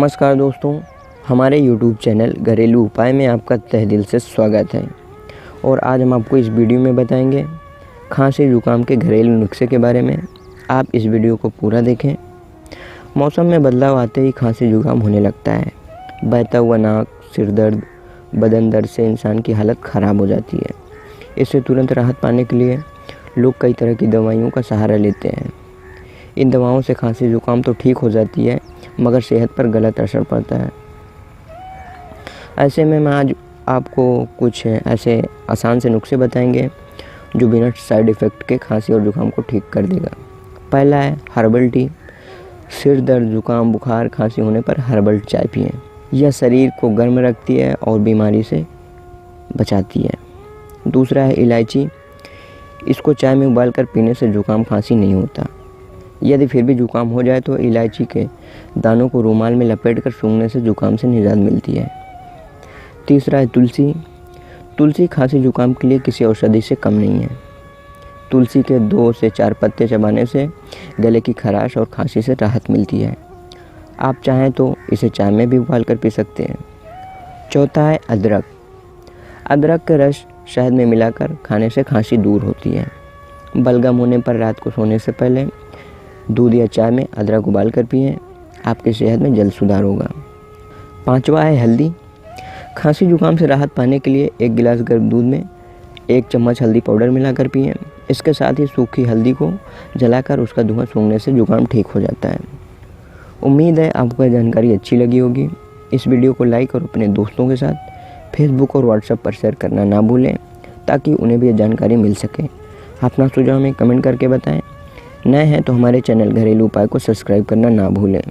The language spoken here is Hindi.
नमस्कार दोस्तों, हमारे YouTube चैनल घरेलू उपाय में आपका तहे दिल से स्वागत है। और आज हम आपको इस वीडियो में बताएंगे खांसी जुकाम के घरेलू नुस्खे के बारे में। आप इस वीडियो को पूरा देखें। मौसम में बदलाव आते ही खांसी जुकाम होने लगता है। बहता हुआ नाक, सिर दर्द, बदन दर्द से इंसान की हालत ख़राब हो जाती है। इससे तुरंत राहत पाने के लिए लोग कई तरह की दवाइयों का सहारा लेते हैं। इन दवाओं से खांसी जुकाम तो ठीक हो जाती है, मगर सेहत पर गलत असर पड़ता है। ऐसे में मैं आज आपको कुछ ऐसे आसान से नुस्खे बताएंगे जो बिना साइड इफ़ेक्ट के खांसी और जुकाम को ठीक कर देगा। पहला है हर्बल टी। सिर दर्द, जुकाम, बुखार, खांसी होने पर हर्बल चाय पिएं। यह शरीर को गर्म रखती है और बीमारी से बचाती है। दूसरा है इलायची। इसको चाय में उबालकर पीने से जुकाम खांसी नहीं होता। यदि फिर भी जुकाम हो जाए तो इलायची के दानों को रुमाल में लपेटकर सूंघने से जुकाम से निजात मिलती है। तीसरा है तुलसी। तुलसी खांसी जुकाम के लिए किसी औषधि से कम नहीं है। तुलसी के 2 से 4 पत्ते चबाने से गले की खराश और खांसी से राहत मिलती है। आप चाहें तो इसे चाय में भी उबाल कर पी सकते हैं। चौथा है अदरक। अदरक का रस शहद में मिलाकर खाने से खांसी दूर होती है। बलगम होने पर रात को सोने से पहले दूध या चाय में अदरक उबाल कर पिएं। आपकी सेहत में जल्द सुधार होगा। पांचवा है हल्दी। खांसी जुकाम से राहत पाने के लिए 1 गिलास गर्म दूध में 1 चम्मच हल्दी पाउडर मिलाकर पिएं। इसके साथ ही सूखी हल्दी को जलाकर उसका धुआं सूंघने से जुकाम ठीक हो जाता है। उम्मीद है आपको यह जानकारी अच्छी लगी होगी। इस वीडियो को लाइक और अपने दोस्तों के साथ फेसबुक और व्हाट्सएप पर शेयर करना ना भूलें, ताकि उन्हें भी यह जानकारी मिल सके। अपना सुझाव हमें कमेंट करके बताएं। नए हैं तो हमारे चैनल घरेलू उपाय को सब्सक्राइब करना ना भूलें।